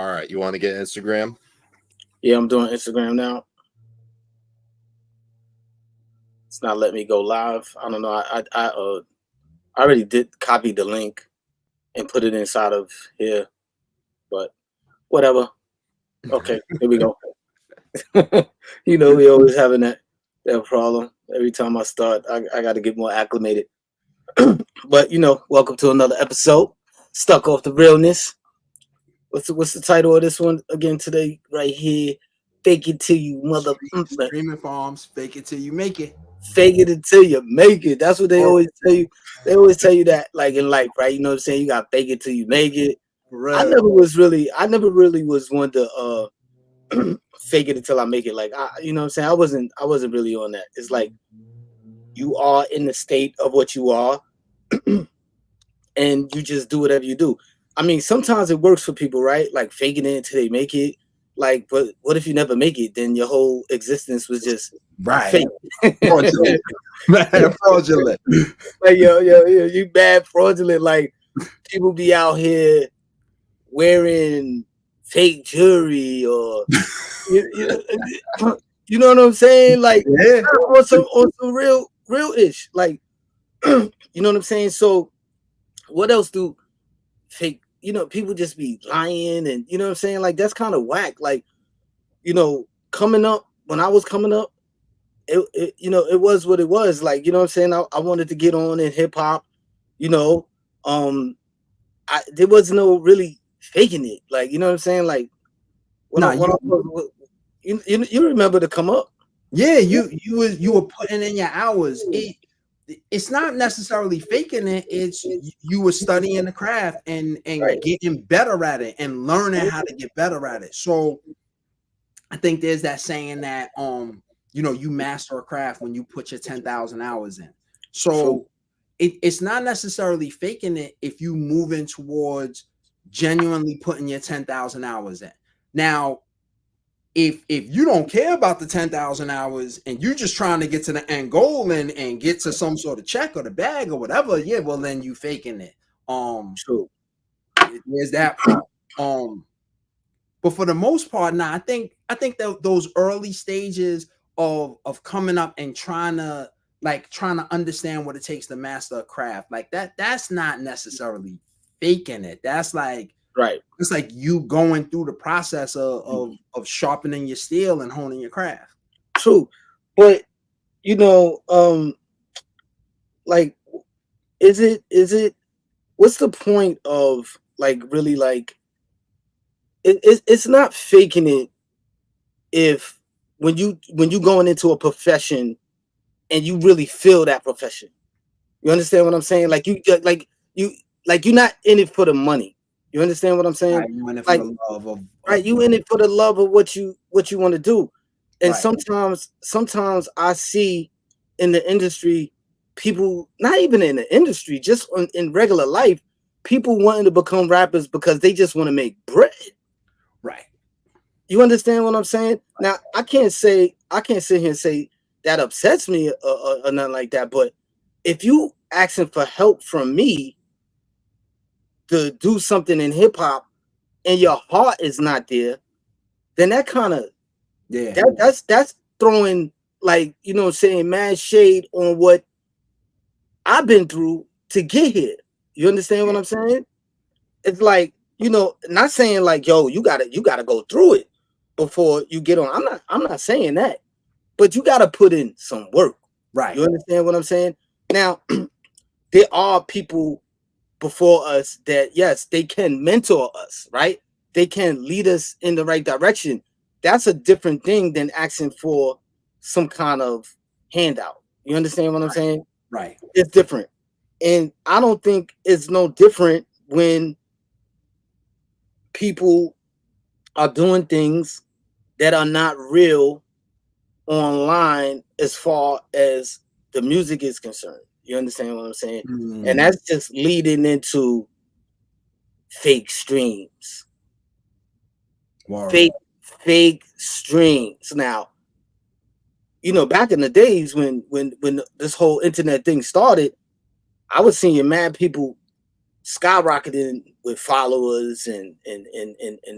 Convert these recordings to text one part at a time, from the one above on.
All right, you want to get Instagram? Yeah, I'm doing Instagram now. It's not letting me go live. I don't know. I already did copy the link and put it inside of here, but whatever. Okay, here we go. We always having that problem. Every time I start, I got to get more acclimated. But welcome to another episode. Stuck off the realness. What's the title of this one again today? Right here. Fake it till you Streaming farms, fake it till you make it. Fake it until you make it. That's what they always tell you. They always tell you that, like in life, right? You know what I'm saying? You got to fake it till you make it. I never really was one to fake it until I make it. Like you know what I'm saying? I wasn't really on that. It's like you are in the state of what you are, and you just do whatever you do. I mean, sometimes it works for people, right? Like faking it until they make it. Like, but what if you never make it? Then your whole existence was just fake. Fraudulent. Fraudulent. Like, yo, you bad fraudulent. Like, people be out here wearing fake jewelry or you know what I'm saying? Like, on some real ish. Like, you know what I'm saying? So, what else do fake? People just be lying, and you know what I'm saying? Like, that's kind of whack. Like, coming up when I was coming up, it was what it was. Like, you know what I'm saying? I wanted to get on in hip hop. There was no really faking it. Like, you know what I'm saying? Like, you remember to come up? Yeah, you were putting in your hours. It's not necessarily faking it. It's you were studying the craft and right. getting better at it and learning how to get better at it. So I think there's that saying that you master a craft when you put your 10,000 hours in. So it's not necessarily faking it if you moving towards genuinely putting your 10,000 hours in. Now, if you don't care about the 10,000 hours and you're just trying to get to the end goal and get to some sort of check or the bag or whatever, yeah, well then you faking it. True. There's that part. But for the most part, I think that those early stages of coming up and trying to understand what it takes to master a craft, like that's not necessarily faking it. That's like right. It's like you going through the process of sharpening your steel and honing your craft. True. But like is it what's the point of like really like it's not faking it if when you going into a profession and you really feel that profession. You understand what I'm saying? Like you're not in it for the money. You understand what I'm saying? Right, you in it for the love of right. You in it for the love of what you want to do. And sometimes I see in the industry people, not even in the industry, just in regular life, people wanting to become rappers because they just want to make bread. Right. You understand what I'm saying? Now I can't sit here and say that upsets me or nothing like that. But if you asking for help from me to do something in hip hop and your heart is not there, then that kind of that's throwing, like, saying mad shade on what I've been through to get here. You understand what I'm saying? It's like, not saying like, yo, you gotta go through it before you get on. I'm not saying that, but you gotta put in some work. Right. You understand what I'm saying? Now, there are people before us that, yes, they can mentor us, right? They can lead us in the right direction. That's a different thing than asking for some kind of handout. You understand what I'm saying? Right. It's different. And I don't think it's no different when people are doing things that are not real online as far as the music is concerned. You understand what I'm saying? And that's just leading into fake streams. Wow. Fake streams. Now, back in the days when this whole internet thing started, I was seeing mad people skyrocketing with followers and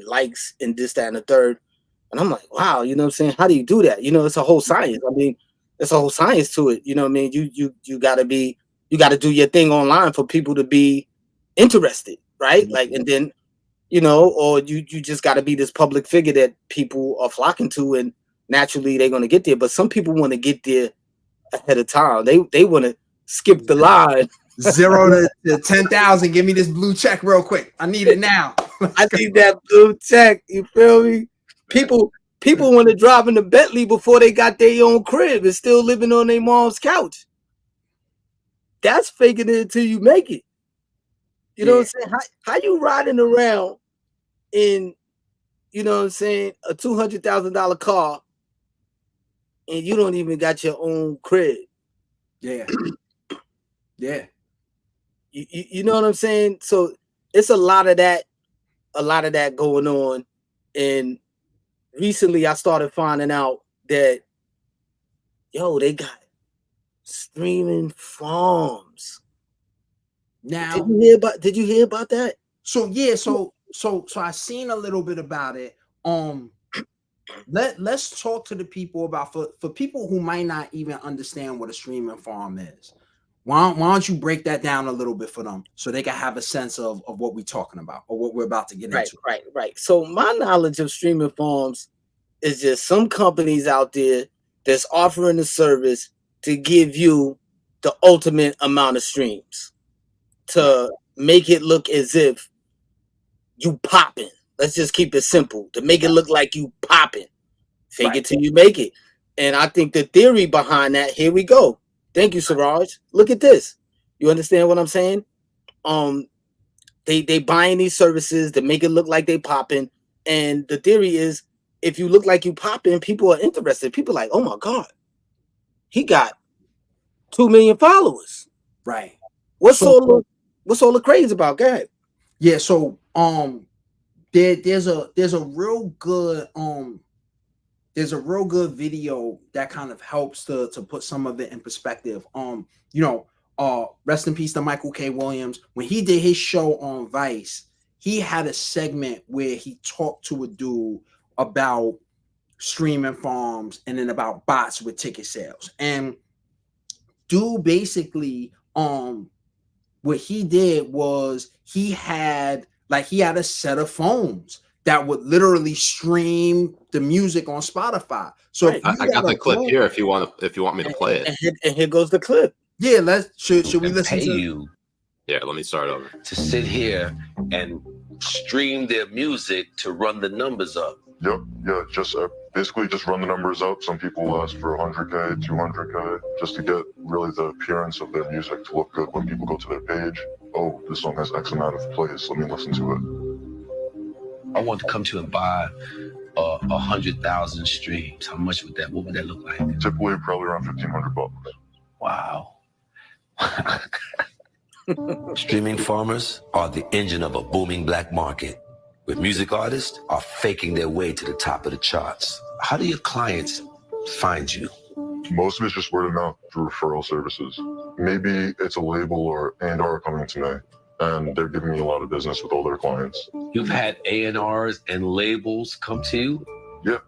likes and this, that, and the third. And I'm like, wow, you know what I'm saying? How do you do that? You know, it's a whole science. I mean, there's a whole science to it. You know what I mean? You gotta do your thing online for people to be interested, right? Like, and then, you know, or you just gotta be this public figure that people are flocking to, and naturally they're gonna get there. But some people want to get there ahead of time. They want to skip the line. 0 to 10,000. Give me this blue check real quick. I need it now. I need that blue check. You feel me? People want to drive in the Bentley before they got their own crib and still living on their mom's couch. That's faking it until you make it. You know what I'm saying? How you riding around in, you know what I'm saying, a $200,000 car and you don't even got your own crib? Yeah. Yeah. You know what I'm saying? So it's a lot of that going on. And recently I started finding out that, yo, they got streaming farms. Now, did you hear about that? So yeah, so I seen a little bit about it. Let's talk to the people about, for people who might not even understand what a streaming farm is. Why don't you break that down a little bit for them so they can have a sense of what we're talking about or what we're about to get into. Right. So my knowledge of streaming farms is just some companies out there that's offering a service to give you the ultimate amount of streams to make it look as if you popping. Let's just keep it simple, to make it look like you popping. Fake it till you make it. And I think the theory behind that, here we go. Thank you, Siraj. Look at this. You understand what I'm saying? They buying these services to make it look like they popping. And the theory is, if you look like you popping, people are interested. People are like, oh my God, he got 2 million followers. Right. What's all the craze about? Go ahead. Yeah. So there's a real good video that kind of helps to put some of it in perspective. Rest in peace to Michael K. Williams. When he did his show on Vice, he had a segment where he talked to a dude about streaming farms and then about bots with ticket sales. And dude basically, what he did was he had a set of phones that would literally stream the music on Spotify. So I got the clip here if you want me to play it. And here goes the clip. Yeah, should we listen to you? Yeah, let me start over. To sit here and stream their music to run the numbers up. Yep, yeah, just basically just run the numbers up. Some people ask for 100K, 200K, just to get really the appearance of their music to look good when people go to their page. Oh, this song has X amount of plays, let me listen to it. I want to come to and buy 100,000 streams. What would that look like? Typically, probably around $1,500. Wow. Streaming farmers are the engine of a booming black market, where music artists are faking their way to the top of the charts. How do your clients find you? Most of it's just word of mouth through referral services. Maybe it's a label or coming to me, and they're giving me a lot of business with all their clients. You've had A&Rs and labels come to you? Yeah.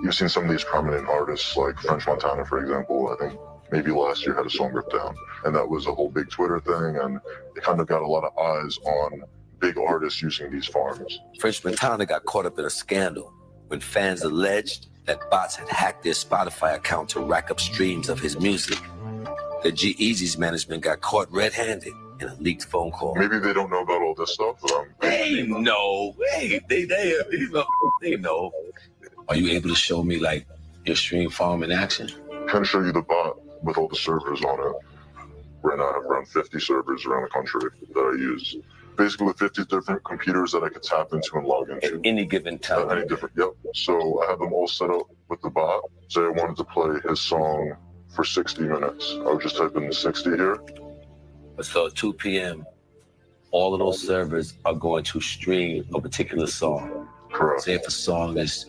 You've seen some of these prominent artists like French Montana, for example. I think maybe last year had a song ripped down, and that was a whole big Twitter thing, and it kind of got a lot of eyes on big artists using these farms. French Montana got caught up in a scandal when fans alleged that bots had hacked their Spotify account to rack up streams of his music. The G-Eazy's management got caught red-handed in a leaked phone call. Maybe they don't know about all this stuff, but they know. They know. Are you able to show me like your stream farm in action? I can show you the bot with all the servers on it. Right now I have around 50 servers around the country that I use. Basically with 50 different computers that I could tap into and log into. At any given time. Yep. So I have them all set up with the bot. Say I wanted to play his song for 60 minutes. I would just type in the 60 here. So at 2 p.m., all of those servers are going to stream a particular song. Correct. Say if a song is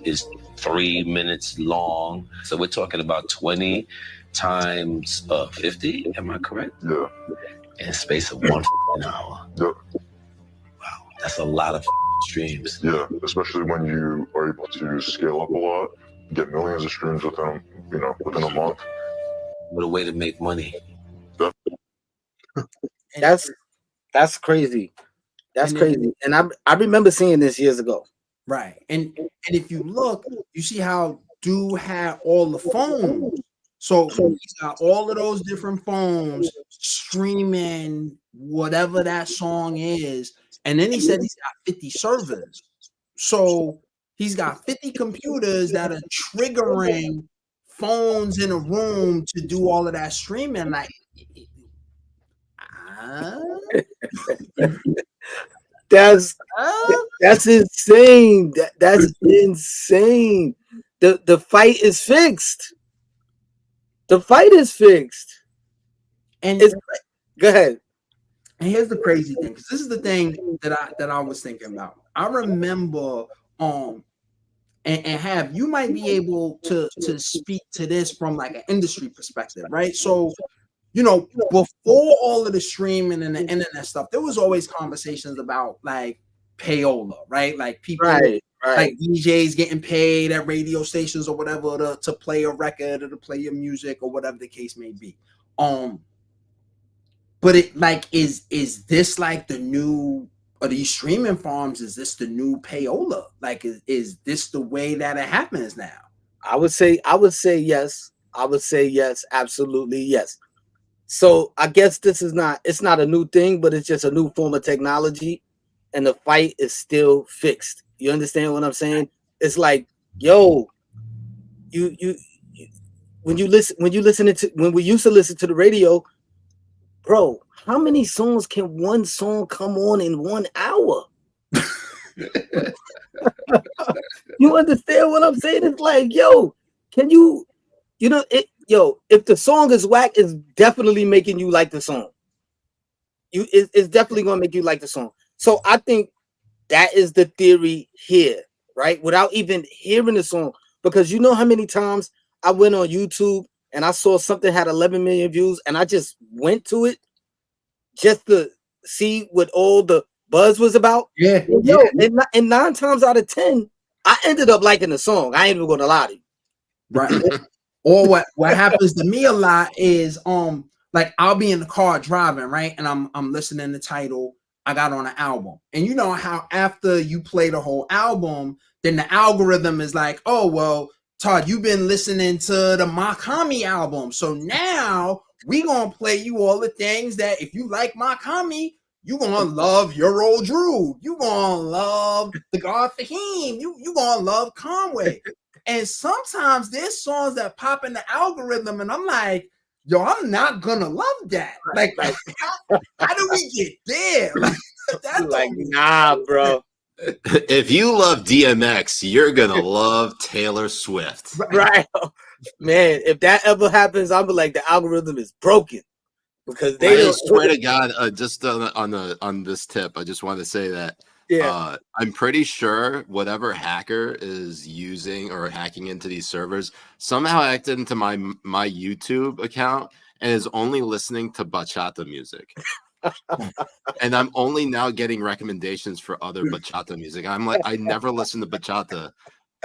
3 minutes long. So we're talking about 20 times 50, am I correct? Yeah. In the space of 1 hour. Yep. That's a lot of streams. Yeah, especially when you are able to scale up a lot, get millions of streams within a month. What a way to make money. That's crazy. That's crazy. And I remember seeing this years ago. Right. And if you look, you see how Dude had all the phones. So he's got all of those different phones streaming whatever that song is. And then he said he's got 50 servers. So he's got 50 computers that are triggering phones in a room to do all of that streaming. Like, that's insane. That's insane. The fight is fixed. The fight is fixed. And go ahead. And here's the crazy thing, because this is the thing that I was thinking about. I remember and have you might be able to speak to this from like an industry perspective, right? So before all of the streaming and the internet stuff, there was always conversations about like payola, right? Like people like DJs getting paid at radio stations or whatever to play a record or to play your music or whatever the case may be. But it like is this like the new, or these streaming farms, is this the new payola? Like is this the way that it happens now? I would say yes. I would say yes, absolutely yes. So I guess it's not a new thing, but it's just a new form of technology, and the fight is still fixed. You understand what I'm saying? It's like, yo, when we used to listen to the radio, bro, how many songs can one song come on in 1 hour? You understand what I'm saying? It's like, yo, can you if the song is whack, it's definitely making you like the song. It's definitely gonna make you like the song. So I think that is the theory here, right? Without even hearing the song, because you know how many times I went on YouTube and I saw something had 11 million views, and I just went to it just to see what all the buzz was about. Yeah. And 9 times out of 10, I ended up liking the song. I ain't even gonna lie to you. Right. Or what happens to me a lot is like I'll be in the car driving, right? And I'm listening to Tidal. I got on an album. And you know how after you play the whole album, then the algorithm is like, oh, well, Todd, you've been listening to the Makami album. So now we gonna play you all the things that if you like Makami, you gonna love Your Old Drew. You gonna love The God Fahim. You gonna love Conway. And sometimes there's songs that pop in the algorithm, and I'm like, yo, I'm not gonna love that. Like how do we get there? Like, nah, bro. If you love DMX, you're gonna love Taylor Swift. Right. Man, if that ever happens, I'll be like, the algorithm is broken. Because I swear to God, just on this tip, I just want to say that I'm pretty sure whatever hacker is using or hacking into these servers somehow hacked into my YouTube account and is only listening to bachata music. And I'm only now getting recommendations for other bachata music. I'm like, I never listen to bachata,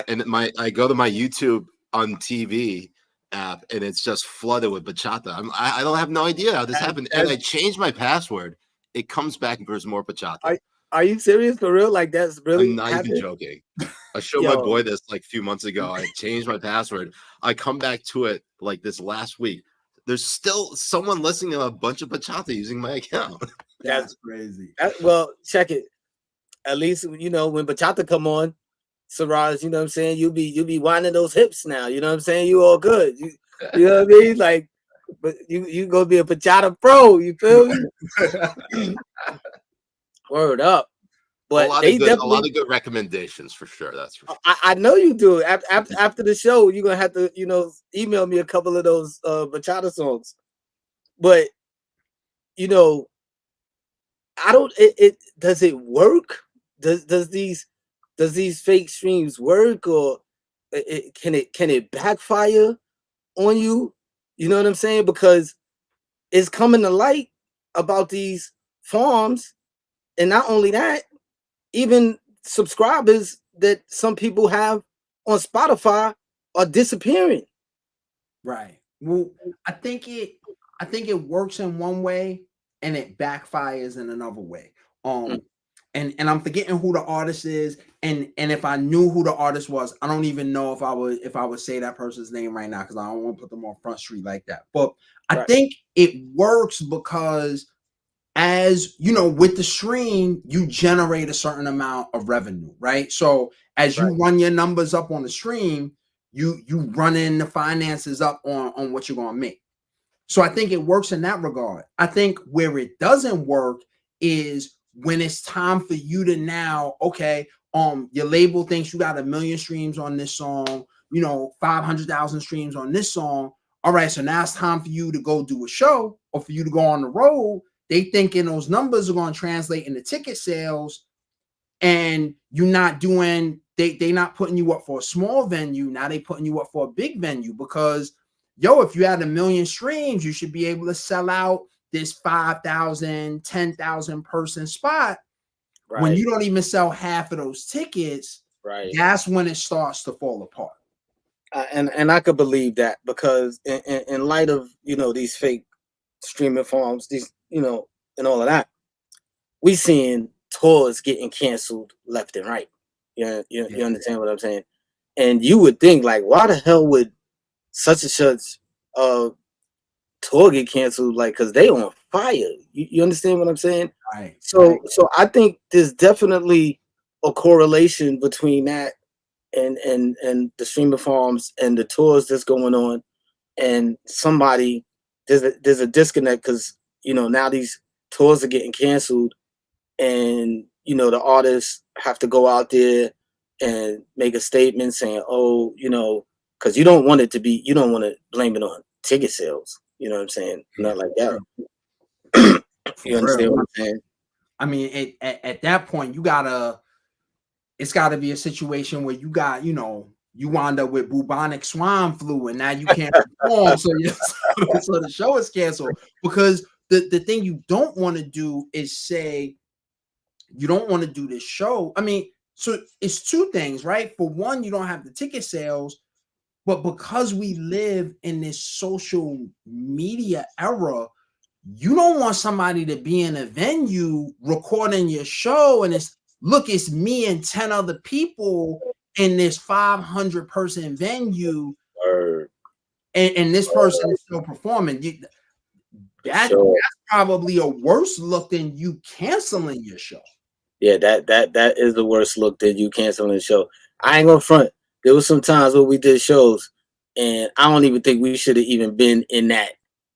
and I go to my YouTube on TV app and it's just flooded with bachata. I don't have no idea how this happened, and I changed my password. It comes back and there's more bachata. Are you serious for real? Like, that's really I'm not even joking. I showed my boy this like a few months ago. I changed my password. I come back to it like this last week. There's still someone listening to a bunch of bachata using my account. That's crazy. Well, check it. At least when bachata come on, Siraj, you know what I'm saying? You'll be winding those hips now. You know what I'm saying? You all good. You know what I mean? Like, but you gonna be a bachata pro. You feel me? Word up. But a lot of good recommendations for sure. That's for sure. I know you do. After the show, you're gonna have to, email me a couple of those bachata songs. But I don't. Does it work? Does these fake streams work, or can it backfire on you? You know what I'm saying? Because it's coming to light about these farms, and not only that, even subscribers that some people have on Spotify are disappearing. Right. Well, I think it works in one way and it backfires in another way. And I'm forgetting who the artist is, and if I knew who the artist was, I don't even know if I would say that person's name right now because I don't want to put them on Front Street like that. But I think it works because, as you know, with the stream, you generate a certain amount of revenue, right? So as you run your numbers up on the stream, you run in the finances up on what you're gonna make. So I think it works in that regard. I think where it doesn't work is when it's time for you to now, okay, your label thinks you got 1 million streams on this song, 500,000 streams on this song. All right, so now it's time for you to go do a show or for you to go on the road. They thinking those numbers are going to translate into ticket sales, and you're not doing, they not putting you up for a small venue. Now they putting you up for a big venue because, if you had 1 million streams, you should be able to sell out this 5,000, 10,000 person spot. Right. When you don't even sell half of those tickets, that's when it starts to fall apart. And I could believe that because in light of, these fake streaming farms, these, and all of that, we seeing tours getting canceled left and right. You understand what I'm saying? And you would think, like, why the hell would such and such tour get canceled? Like, because they on fire. You understand what I'm saying? Right. So I think there's definitely a correlation between that and the streaming farms and the tours that's going on. And there's a disconnect because now these tours are getting canceled, and the artists have to go out there and make a statement saying, oh, because you don't want to blame it on ticket sales. You know what I'm saying? Not like that. You understand what I'm saying? I mean, at that point, it's gotta be a situation where you got, you wound up with bubonic swine flu and now you can't perform. So the show is canceled because the thing you don't want to do is say, you don't want to do this show. I mean, so it's two things, right? For one, you don't have the ticket sales, but because we live in this social media era, you don't want somebody to be in a venue recording your show and it's me and 10 other people in this 500 person venue, and this person is still performing. That's probably a worse look than you canceling your show. Yeah, that is the worst look than you canceling the show. I ain't gonna front. There was some times where we did shows, and I don't even think we should have even been in that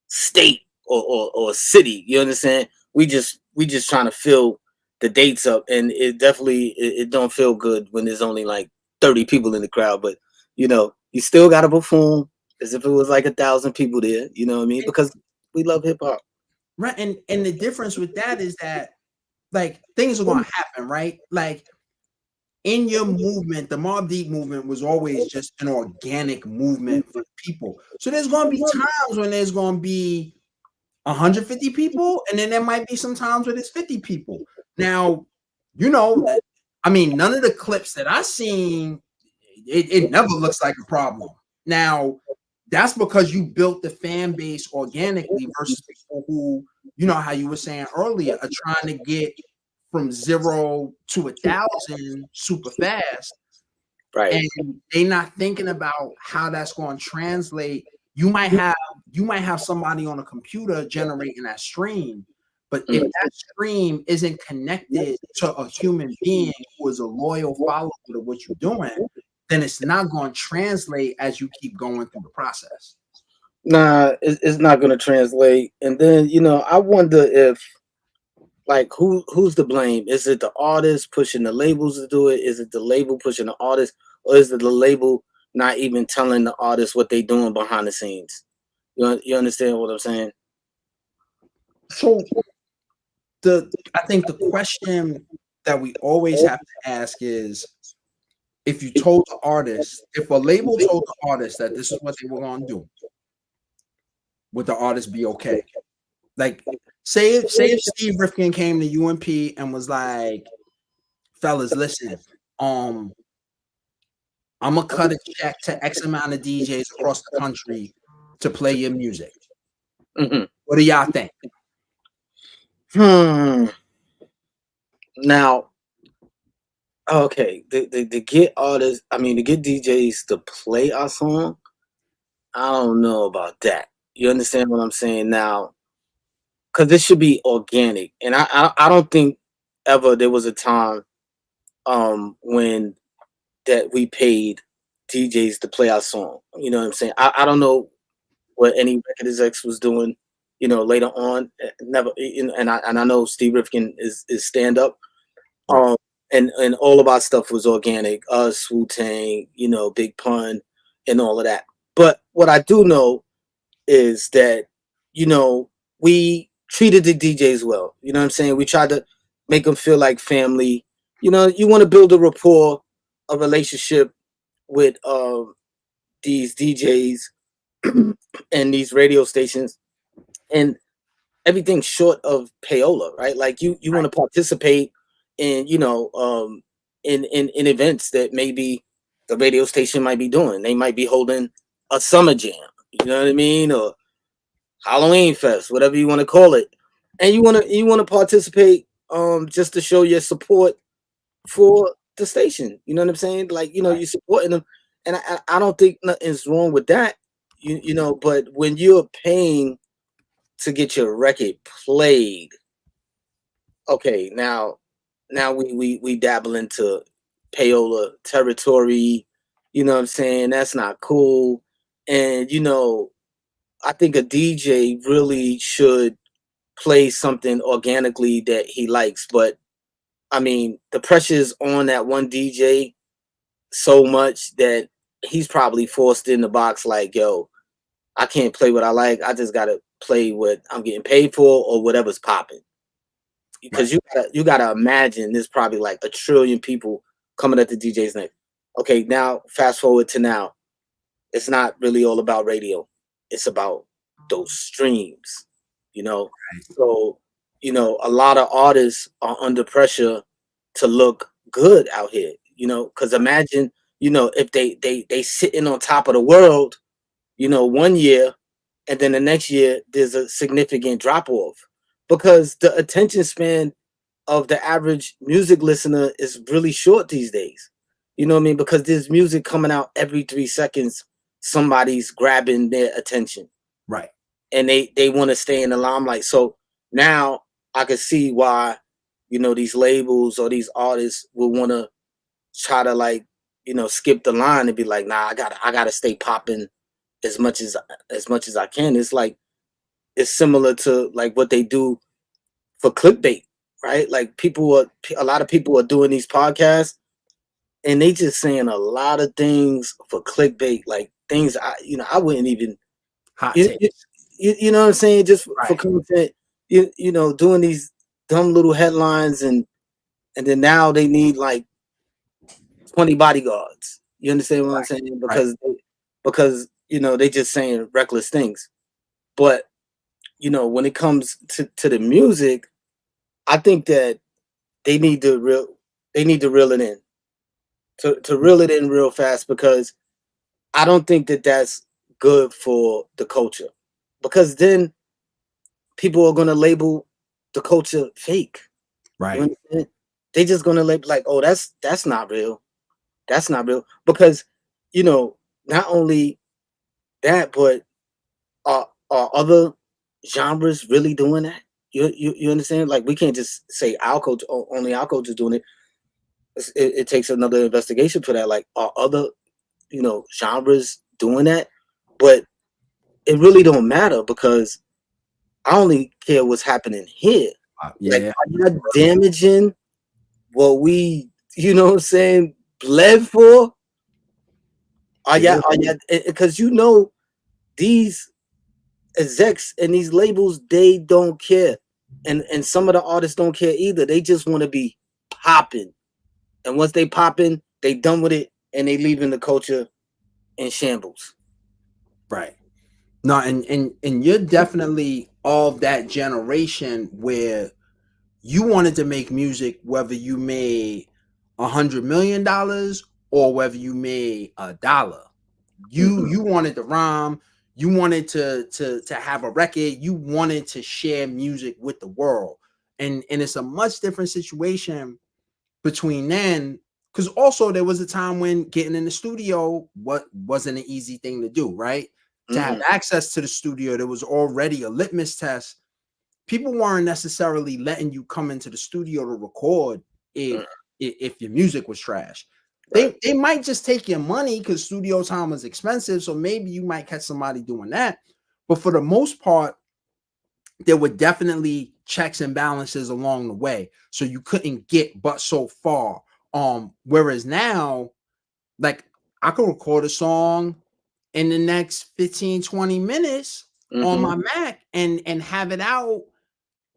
state or city. You understand? We just trying to fill the dates up, and it definitely it don't feel good when there's only like 30 people in the crowd. But you still gotta perform as if it was like 1,000 people there. You know what I mean? Because we love hip hop. Right, and the difference with that is that, like, things are going to happen, right? Like, in your movement, the Mobb Deep movement was always just an organic movement for people. So there's going to be times when there's going to be 150 people, and then there might be some times where there's 50 people. Now, I mean, none of the clips that I've seen, it never looks like a problem. Now, that's because you built the fan base organically versus people who, how you were saying earlier, are trying to get from 0 to 1,000 super fast. Right. And they're not thinking about how that's going to translate. You might have somebody on a computer generating that stream, but if that stream isn't connected to a human being who is a loyal follower to what you're doing, then it's not going to translate as you keep going through the process. Nah, it's not going to translate. And then, I wonder if, like, who's to blame? Is it the artist pushing the labels to do it? Is it the label pushing the artist? Or is it the label not even telling the artist what they're doing behind the scenes? You understand what I'm saying? So I think the question that we always have to ask is, if you told the artist, if a label told the artist that this is what they were going to do, would the artist be okay? Like, say if Steve Rifkin came to UMP and was like, fellas, listen. I'm gonna cut a check to X amount of DJs across the country to play your music. Mm-hmm. What do y'all think? Now, okay, to get artists, I mean, to get DJs to play our song, I don't know about that. You understand what I'm saying now? Because this should be organic, and I don't think ever there was a time when that we paid DJs to play our song. You know what I'm saying? I don't know what any record execs was doing. You know, later on, never. And I know Steve Rifkin is stand up. Um, and all of our stuff was organic. Us, Wu Tang, you know, Big Pun, and all of that. But what I do know is that, you know, we treated the DJs well. You know what I'm saying? We tried to make them feel like family. You know, you want to build a rapport, a relationship with these DJs and these radio stations, and everything short of payola, right? Like you want to participate in, you know, in events that maybe the radio station might be doing. They might be holding a summer jam, you know what I mean, or Halloween fest, whatever you want to call it, and you want to participate just to show your support for the station. You know what I'm saying? Like, you know, you're supporting them, and I don't think nothing's wrong with that. You know, but when you're paying to get your record played, okay, now we dabble into payola territory. You know what I'm saying? That's not cool. And you know, I think a DJ really should play something organically that he likes. But I mean, the pressure's on that one DJ so much that he's probably forced in the box like, yo, I can't play what I like. I just gotta play what I'm getting paid for or whatever's popping. Because you gotta imagine there's probably like a trillion people coming at the DJ's neck. Okay, now fast forward to now. It's not really all about radio. It's about those streams, you know. So, you know, a lot of artists are under pressure to look good out here, you know, because imagine, you know, if they sitting on top of the world, you know, one year, and then the next year there's a significant drop off because the attention span of the average music listener is really short these days. You know what I mean? Because there's music coming out every 3 seconds. Somebody's grabbing their attention, Right. and they want to stay in the limelight. So now I can see why, you know, these labels or these artists will want to try to, like, you know, skip the line and be like, nah, I gotta stay popping as much as I can. It's like it's similar to like what they do for clickbait, right? Like a lot of people are doing these podcasts and they just saying a lot of things for clickbait, like things I wouldn't even Hot you, takes. you know what I'm saying, just for Right. content. You know, doing these dumb little headlines, and then now they need like 20 bodyguards. You understand what I'm saying? Because you know they just saying reckless things. But you know, when it comes to the music, I think that they need to reel it in, to reel it in real fast, because I don't think that that's good for the culture, because then people are going to label the culture fake. You Right. understand? They just going to label like, oh, that's not real. That's not real, because you know, not only that, but are other genres really doing that? You understand? Like, we can't just say our culture, only our culture is doing it. It takes another investigation for that. Like, are other, you know, genres doing that? But it really don't matter, because I only care what's happening here. Like, Yeah. are you damaging what we, you know what I'm saying, bled for? Are Yeah. you, because you know these execs and these labels, they don't care. And some of the artists don't care either. They just want to be popping. And once they popping, they done with it and they leaving the culture in shambles. Right. No, and you're definitely of that generation where you wanted to make music whether you made $100 million or whether you made $1. You wanted to rhyme, you wanted to have a record, you wanted to share music with the world. And it's a much different situation between then, because also there was a time when getting in the studio wasn't an easy thing to do, right? To have access to the studio, there was already a litmus test. People weren't necessarily letting you come into the studio to record if your music was trash. Right. They might just take your money because studio time was expensive. So maybe you might catch somebody doing that. But for the most part, there were definitely checks and balances along the way. So you couldn't get but so far. Whereas now, like I could record a song in the next 15, 20 minutes on my Mac and have it out.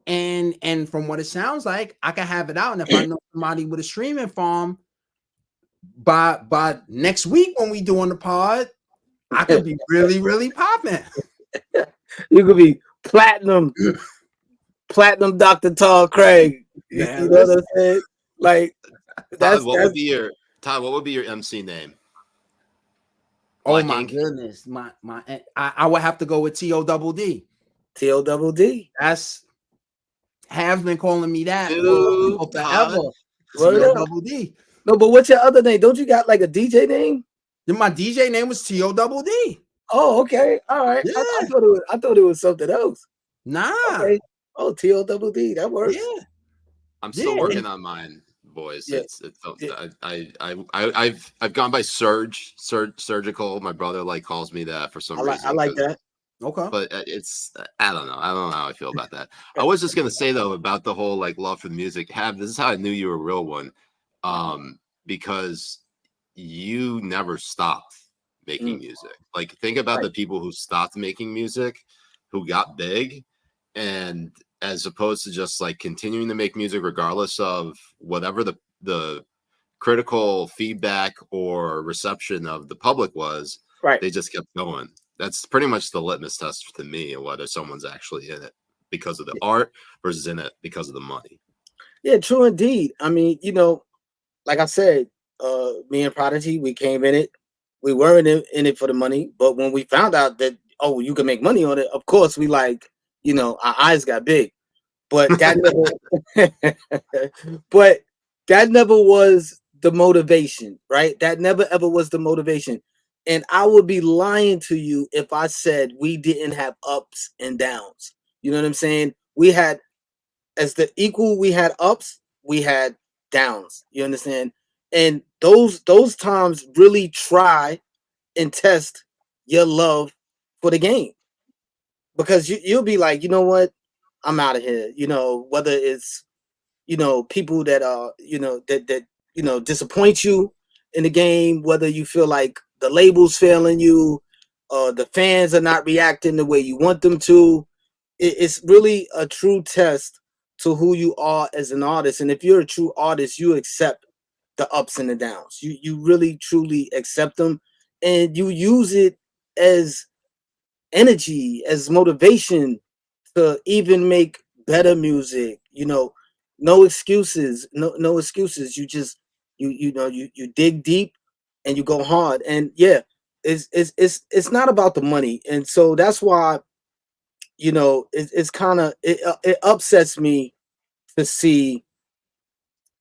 And from what it sounds like, I can have it out. And if I know somebody with a streaming farm, by next week when we doing the pod, I could be really, really popping. You could be platinum Dr. Todd Craig. You know what I'm saying? Like Todd, what would be your MC name? Oh my goodness. I would have to go with T-O-double-D. T-O-double-D. That's Hav's been calling me that for forever. T-O-double-D. No, but what's your other name? Don't you got like a DJ name? Then my DJ name was T-O-double-D. Oh, okay. All right. Yeah. I thought it was something else. Nah. Okay. Oh, T-O-double-D. That works. Yeah. I'm still working on mine, boys. Yeah. I've gone by surgical. My brother calls me that for some reason. I like that. Okay. But I don't know. I don't know how I feel about that. I was just gonna say though about the whole love for the music. This is how I knew you were a real one. Because you never stopped making music. Like think about the people who stopped making music, who got big, and as opposed to just continuing to make music regardless of whatever the critical feedback or reception of the public was, they just kept going. That's pretty much the litmus test to me of whether someone's actually in it because of the art versus in it because of the money. Yeah, true indeed. I mean, like I said, me and Prodigy, we came in it. We weren't in it for the money, but when we found out that you can make money on it, of course we our eyes got big. But that never was the motivation, right? That never ever was the motivation. And I would be lying to you if I said we didn't have ups and downs. You know what I'm saying? We had we had ups, we had downs. You understand? And those times really try and test your love for the game. Because you'll be like, you know what? I'm out of here. Whether it's people that are that disappoint you in the game, whether you feel like the label's failing you, the fans are not reacting the way you want them to. It's really a true test to who you are as an artist. And if you're a true artist, you accept the ups and the downs. You really truly accept them, and you use it as energy, as motivation to even make better music. No excuses, no excuses. You just you dig deep and you go hard. And yeah, it's not about the money. And so that's why it's kind of it upsets me to see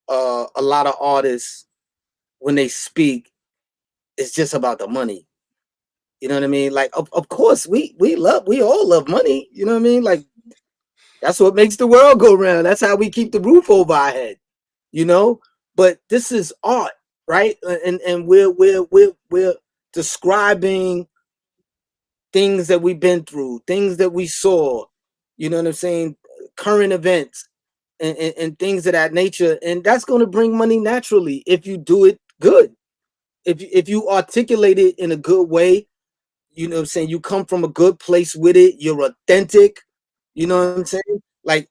a lot of artists when they speak, it's just about the money. You know what I mean? Like, of course, we all love money. You know what I mean? Like, that's what makes the world go round. That's how we keep the roof over our head. But this is art, right? And we're describing things that we've been through, things that we saw. You know what I'm saying? Current events and things of that nature, and that's going to bring money naturally if you do it good. If you articulate it in a good way. You know what I'm saying? You come from a good place with it. You're authentic. You know what I'm saying? Like,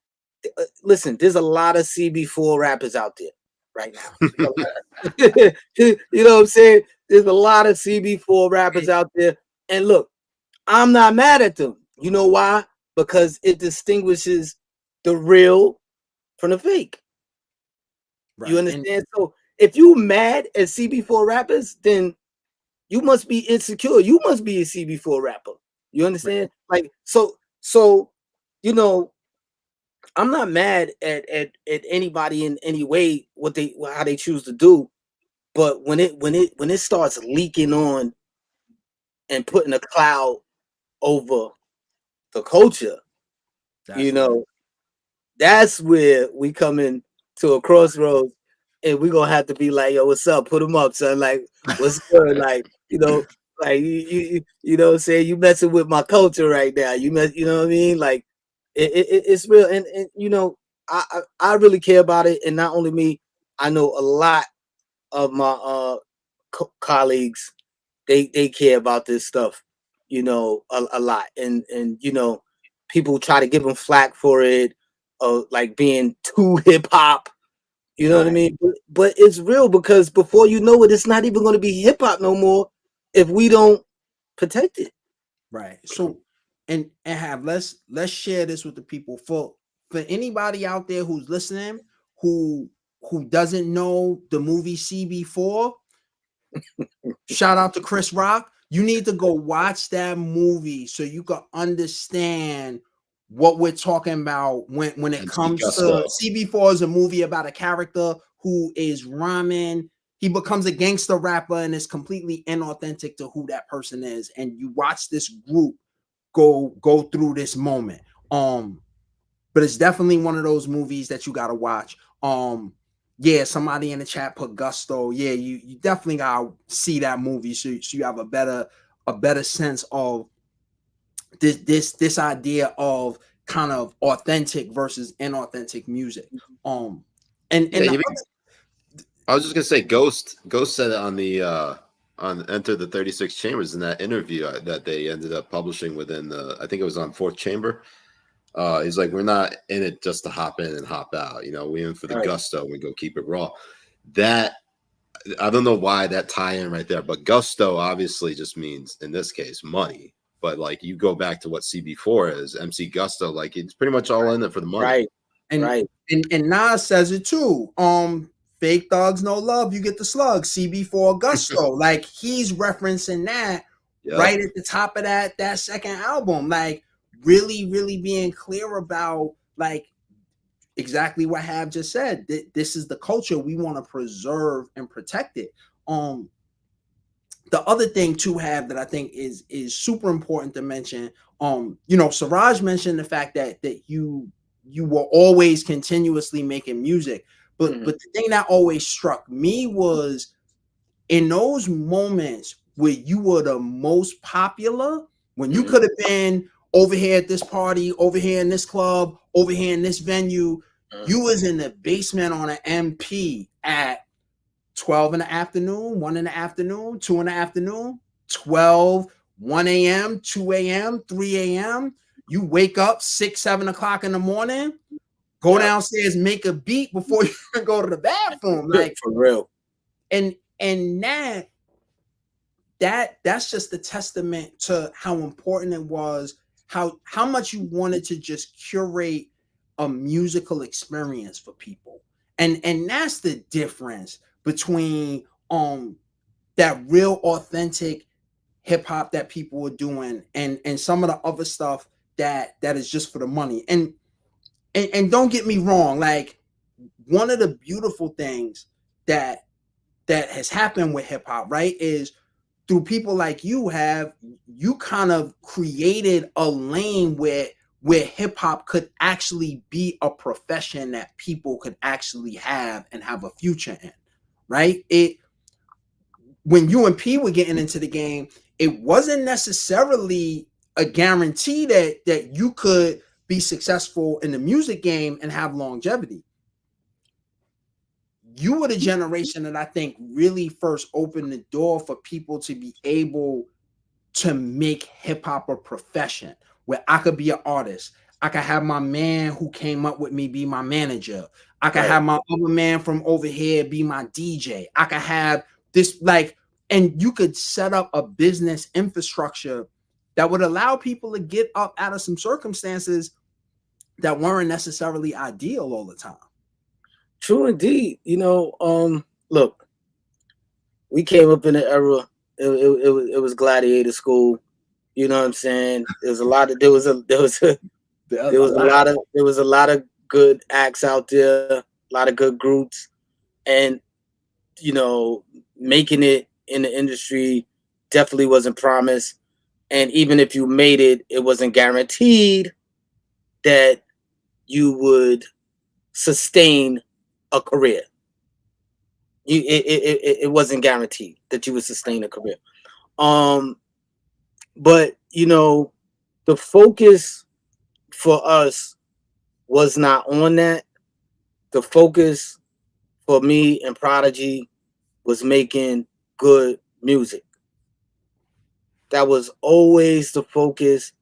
listen, there's a lot of CB4 rappers out there right now. You know what I'm saying? There's a lot of CB4 rappers out there. And look, I'm not mad at them. You know why? Because it distinguishes the real from the fake. Right. You understand? So if you mad at CB4 rappers, then you must be insecure. You must be a CB4 rapper. You understand? Right. Like so, you know, I'm not mad at anybody in any way how they choose to do, but when it starts leaking on and putting a cloud over the culture, you know, that's where we come in to a crossroads, and we're gonna have to be like, yo, what's up? Put them up, son. Like, what's good? Like, you know, like you know what I'm saying? You messing with my culture right now. You know what I mean? Like, it's real, and you know, I really care about it, and not only me, I know a lot of my colleagues, they care about this stuff, you know, a lot, and you know, people try to give them flack for it, like being too hip hop. You know what I mean? But it's real, because before you know it, it's not even going to be hip hop no more if we don't protect it. Right. So, and let's share this with the people. For anybody out there who's listening who doesn't know the movie CB4, shout out to Chris Rock. You need to go watch that movie so you can understand what we're talking about when it comes to CB4 is a movie about a character who is rhyming. He becomes a gangster rapper and is completely inauthentic to who that person is. And you watch this group go through this moment. But it's definitely one of those movies that you gotta watch. Yeah, somebody in the chat put Gusto. Yeah, you definitely gotta see that movie so you have a better sense of this idea of kind of authentic versus inauthentic music. And I was just gonna say, Ghost said it on the on Enter the 36 Chambers in that interview that they ended up publishing within I think it was on Fourth Chamber. He's like, we're not in it just to hop in and hop out. You know, we're in for the gusto. We go keep it raw. That, I don't know why that tie-in right there, but gusto obviously just means, in this case, money. But like, you go back to what CB4 is, MC Gusto, like, it's pretty much all in it for the money. And Nas says it too. Fake thugs, no love, you get the slug. CB4 Gusto. Like, he's referencing that right at the top of that second album. Like, really being clear about, like, exactly what Hav just said. This is the culture we want to preserve and protect it. The other thing to have that I think is super important to mention, you know, Siraj mentioned the fact that you were always continuously making music, but the thing that always struck me was in those moments where you were the most popular, when you could have been over here at this party, over here in this club, over here in this venue, you was in the basement on an MP at 12 in the afternoon, 1 in the afternoon, 2 in the afternoon, 12, 1 a.m., 2 a.m., 3 a.m. You wake up 6, 7 o'clock in the morning, go downstairs, make a beat before you go to the bathroom. Like, for real. And that's just a testament to how important it was, how much you wanted to just curate a musical experience for people. And that's the difference between that real authentic hip hop that people were doing and some of the other stuff that is just for the money. And don't get me wrong, like, one of the beautiful things that has happened with hip hop, right, is through people like you kind of created a lane where hip hop could actually be a profession that people could actually have and have a future in, right? When you and P were getting into the game, it wasn't necessarily a guarantee that you could be successful in the music game and have longevity. You were the generation that I think really first opened the door for people to be able to make hip hop a profession, where I could be an artist. I could have my man who came up with me be my manager. I could have my other man from over here be my DJ. I could have this, like, and you could set up a business infrastructure that would allow people to get up out of some circumstances that weren't necessarily ideal all the time. True indeed. You know, look, we came up in the era. It was Gladiator School. You know what I'm saying? There was a lot of good acts out there, a lot of good groups, and making it in the industry definitely wasn't promised. And even if you made it, it wasn't guaranteed that you would sustain a career. It wasn't guaranteed that you would sustain a career. But the focus for us was not on that. The focus for me and Prodigy was making good music. That was always the focus,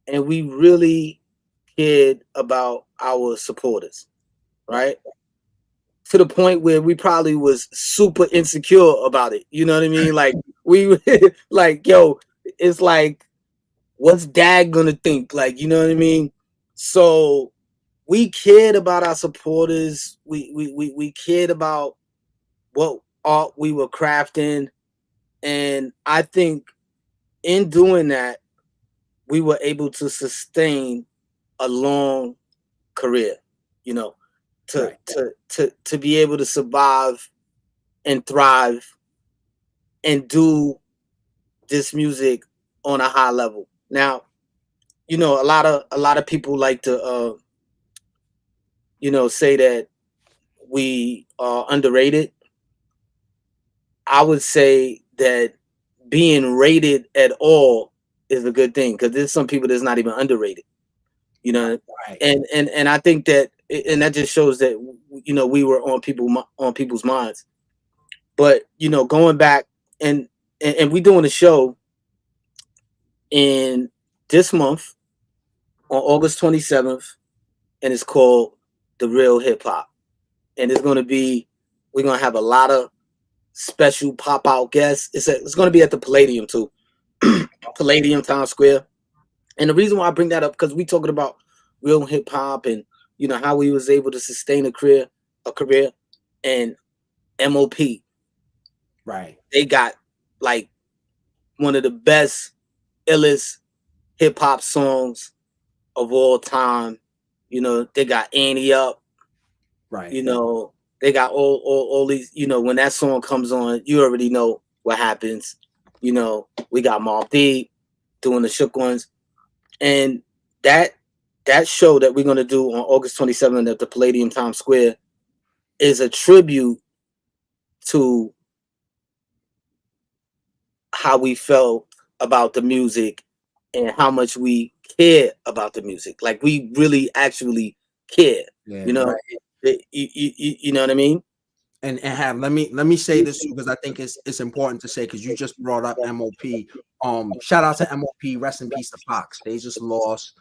and we really cared about our supporters, right? To the point where we probably was super insecure about it. You know what I mean? Like we like, yo, it's like, what's dad gonna think? Like, you know what I mean? So we cared about our supporters. We cared about what art we were crafting. And I think in doing that, we were able to sustain a long career, to be able to survive and thrive and do this music on a high level. Now, a lot of people like to say that we are underrated. I would say that being rated at all is a good thing, because there's some people that's not even underrated, Right. and I think that, and that just shows that we were on people's minds. But going back, and we doing a show in this month on August 27th, and it's called The Real Hip Hop, and we're gonna have a lot of special pop out guests. It's going to be at the Palladium too. Palladium, Times Square. And the reason why I bring that up, because we talking about real hip hop and how we was able to sustain a career, and MOP. Right. They got like one of the best, illest hip hop songs of all time. They got Annie Up. Right. They got all these, when that song comes on, you already know what happens. We got Mobb Deep doing the Shook Ones. And that show that we're going to do on August 27th at the Palladium Times Square is a tribute to how we felt about the music and how much we care about the music. Like, we really actually care. Yeah, you know what I mean? And let me say this too, because I think it's important to say, because you just brought up MOP. Shout out to MOP, rest in peace to Fox. They just lost.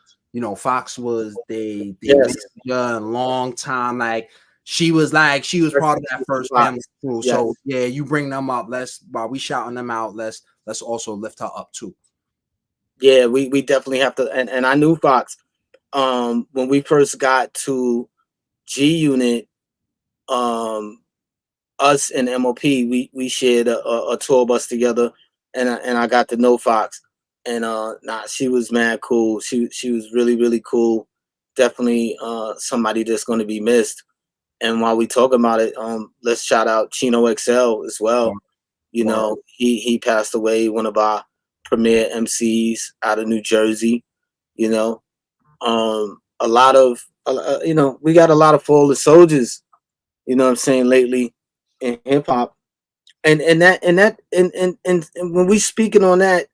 Fox was they missed a long time. Like she was part of that first family crew. Yes. So yeah, you bring them up. While we shouting them out, let's also lift her up too. Yeah, we definitely have to. And I knew Fox when we first got to G Unit. Us and MOP, we shared a tour bus together, and I got to know Fox, and she was mad cool. She was really, really cool. Definitely somebody that's going to be missed. And while we talk about it, let's shout out Chino XL as well. He passed away, one of our premier MCs out of New Jersey. We got a lot of fallen soldiers, what I'm saying, lately in hip hop. And when we speaking on that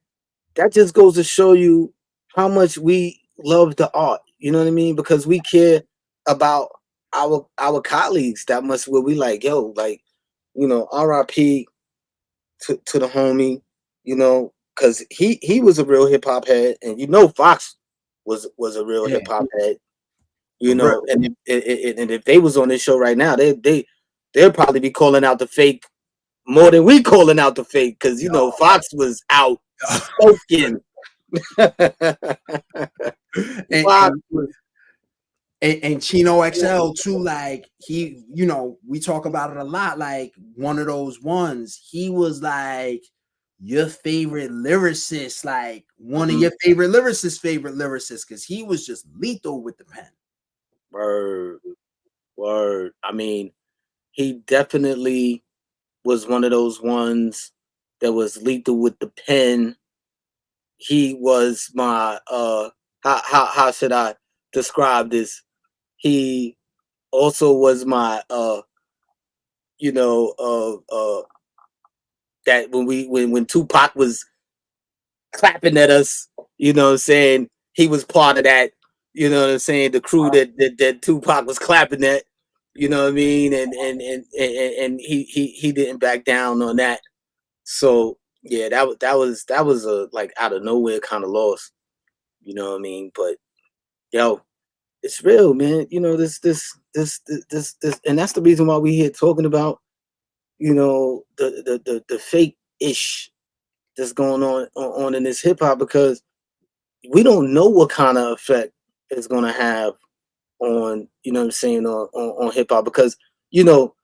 just goes to show you how much we love the art, you know what I mean? Because we care about our colleagues that much, where we like, yo, like, RIP to the homie, because he was a real hip hop head, and Fox was a real hip hop head, and if they was on this show right now, they'll probably be calling out the fake more than we calling out the fake, because Fox was out spoken. and Chino XL too, like he, you know, we talk about it a lot, like one of those ones. He was like your favorite lyricist, like one of your favorite lyricists, because he was just lethal with the pen. Word. I mean, he definitely was one of those ones that was lethal with the pen. He was my how should I describe this? He also was my that when Tupac was clapping at us, you know what I'm saying, he was part of that, you know what I'm saying, the crew that Tupac was clapping at, you know what I mean, and he didn't back down on that. So yeah, that was a like out of nowhere kind of loss, you know what I mean. But yo, it's real, man. You know, this, and that's the reason why we here talking about, you know, the fake ish that's going on in this hip hop, because we don't know what kind of effect it's gonna have on, you know what I'm saying, on hip hop, because, you know,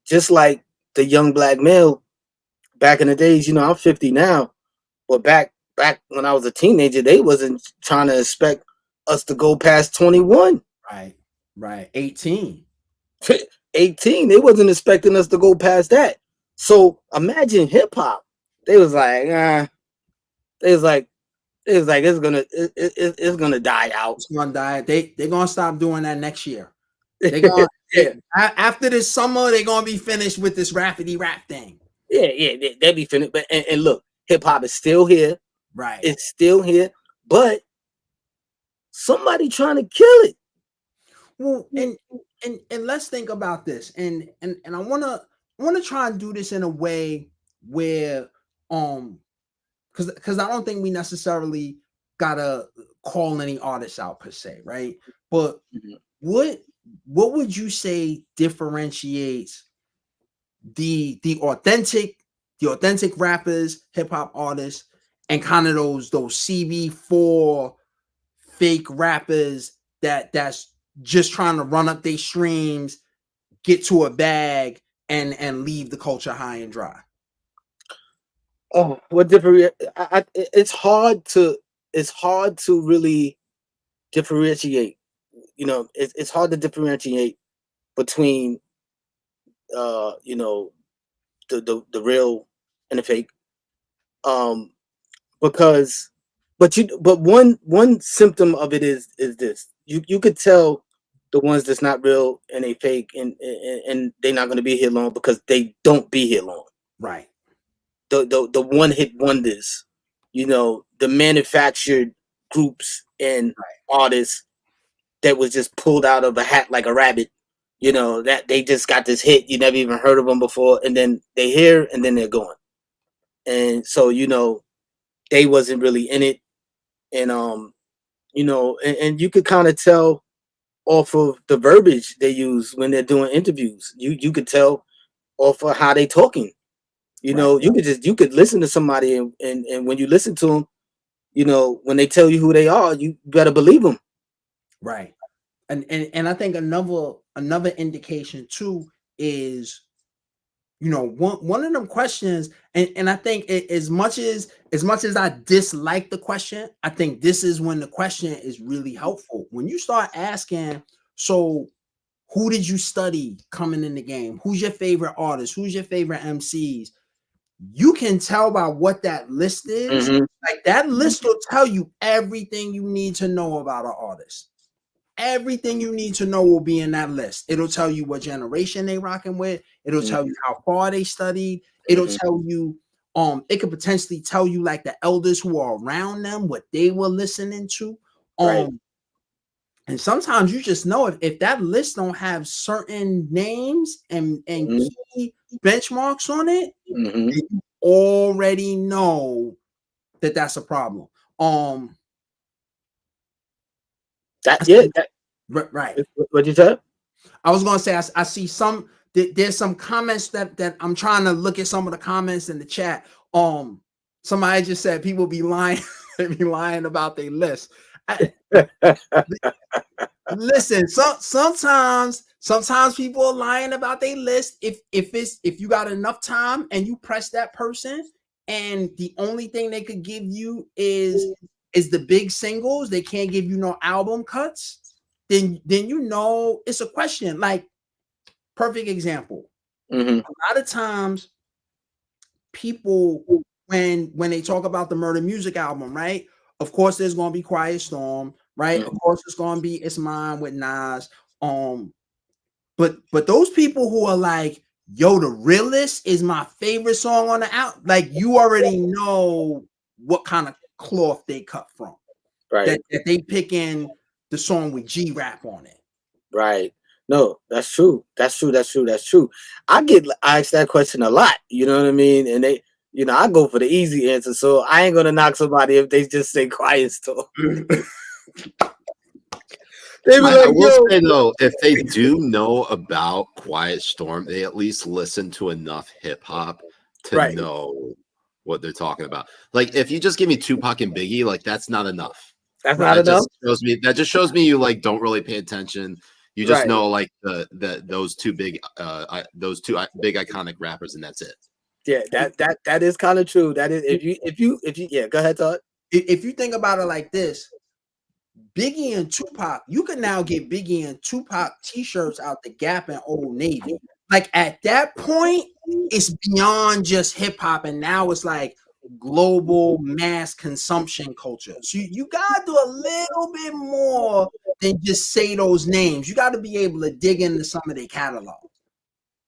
just like the young black male back in the days, you know, I'm 50 now, but back when I was a teenager, they wasn't trying to expect us to go past 21. Right. 18. 18, they wasn't expecting us to go past that. So imagine hip hop. They was like, it's gonna die out. It's gonna die. They're gonna stop doing that next year. They gonna after this summer, they're gonna be finished with this rapidy rap thing. Yeah, they'll be finished. But and look, hip hop is still here. Right. It's still here, but somebody trying to kill it. Well, and let's think about this. And I wanna try and do this in a way where because I don't think we necessarily gotta call any artists out per se, right? But what would you say differentiates the authentic rappers, hip hop artists, and kind of those CB4 fake rappers that's just trying to run up their streams, get to a bag, and leave the culture high and dry? Oh, what different? It's hard to really differentiate. You know, it's hard to differentiate between you know, the real and the fake. Because but one symptom of it is this. You could tell the ones that's not real and they fake, and they're not going to be here long because they don't be here long. Right. The one hit wonders, you know, the manufactured groups and artists that was just pulled out of a hat like a rabbit, you know, that they just got this hit, you never even heard of them before, and then they here and then they're gone. And so, you know, they wasn't really in it. And you know, and you could kind of tell off of the verbiage they use when they're doing interviews. You could tell off of how they talking. You know, you could listen to somebody, and when you listen to them, you know, when they tell you who they are, you better believe them. Right. And I think another indication too is, you know, one of them questions, and I think as much as I dislike the question, I think this is when the question is really helpful. When you start asking, so who did you study coming in the game? Who's your favorite artist? Who's your favorite MCs? You can tell by what that list is. Like that list will tell you everything you need to know about an artist. Everything you need to know will be in that list. It'll tell you what generation they rocking with. It'll tell you how far they studied. It'll tell you, it could potentially tell you like the elders who are around them, what they were listening to. And sometimes you just know if that list don't have certain names and key benchmarks on it, you already know that that's a problem. Right. What'd you say? I was gonna say I see there's some comments that I'm trying to look at some of the comments in the chat. Somebody just said people be lying, they be lying about their list. Listen, sometimes people are lying about their list. If you got enough time and you press that person, and the only thing they could give you is the big singles, they can't give you no album cuts, then you know it's a question. Like, perfect example. Mm-hmm. A lot of times people, when they talk about the Murder Music album, right? Of course, there's gonna be Quiet Storm, right? Mm-hmm. Of course, it's gonna be It's Mine with Nas. But those people who are like, yo, the Realist is my favorite song on the album, like, you already know what kind of cloth they cut from. Right. That they picking the song with G-Rap on it. Right. No, that's true. That's true. That's true. That's true. I get asked that question a lot. You know what I mean? And they, I go for the easy answer. So I ain't gonna knock somebody if they just say Quiet Storm. They be like, I will say though, if they do know about Quiet Storm, they at least listen to enough hip hop to know what they're talking about. Like, if you just give me Tupac and Biggie, like, that's not enough. That's not enough. That just shows me you like don't really pay attention. You just know like those two big big iconic rappers, and that's it. Yeah, that is kind of true. That is, if you yeah, go ahead, Todd. If you think about it like this, Biggie and Tupac, you can now get Biggie and Tupac t-shirts out the Gap and Old Navy. Like, at that point, it's beyond just hip hop, and now it's like global mass consumption culture. So you gotta do a little bit more than just say those names. You got to be able to dig into some of their catalog.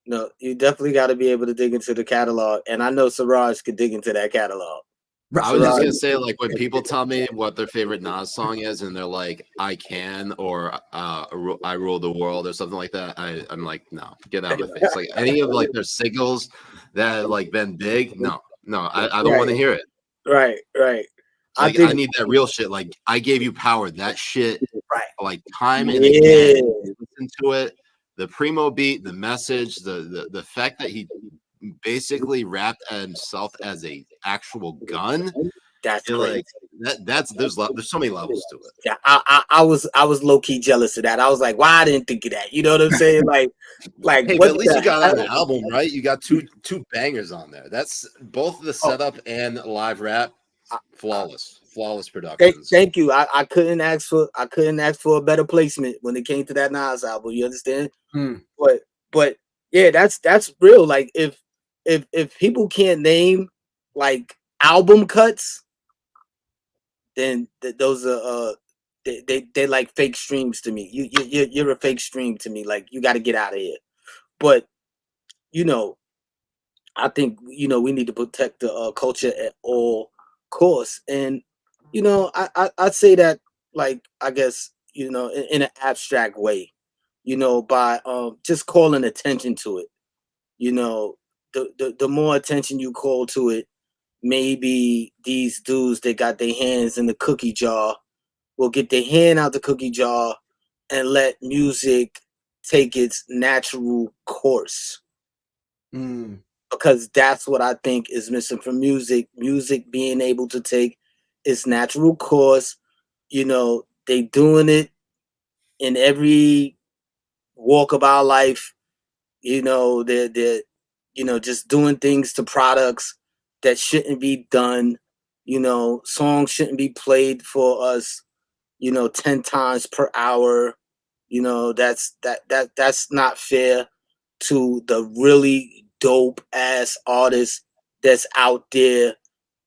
No, you definitely got to be able to dig into the catalog, and I know Siraj could dig into that catalog. I was just gonna say, like, when people tell me what their favorite Nas song is, and they're like, "I Can" or "I Rule the World" or something like that, I'm like, no, get out of my face. Like, any of like their singles that have like been big, no, I don't want to hear it. Right. Like, I need that real shit. Like, I Gave You Power, that shit. Right. Like, time and again, listen to it. The Primo beat, the message, the fact that he basically wrapped at himself as a actual gun. That's like there's so many levels to it. Yeah, I was low key jealous of that. I was like, why I didn't think of that? You know what I'm saying? Like, hey, but at least you got on the album, right? You got two bangers on there. That's both the setup and live rap, flawless productions. Thank you. I couldn't ask for a better placement when it came to that Nas album. You understand? But yeah, that's real. Like, if people can't name like album cuts, then those are they like fake streams to me. You're a fake stream to me. Like, you got to get out of here. But I think we need to protect the culture at all costs. And I'd say that, like, I guess in an abstract way, by just calling attention to it. The more attention you call to it, maybe these dudes that got their hands in the cookie jar will get their hand out the cookie jar and let music take its natural course. Because that's what I think is missing from music. Music being able to take its natural course. They doing it in every walk of our life. They're just doing things to products that shouldn't be done. Songs shouldn't be played for us 10 times per hour. That's not fair to the really dope ass artists that's out there,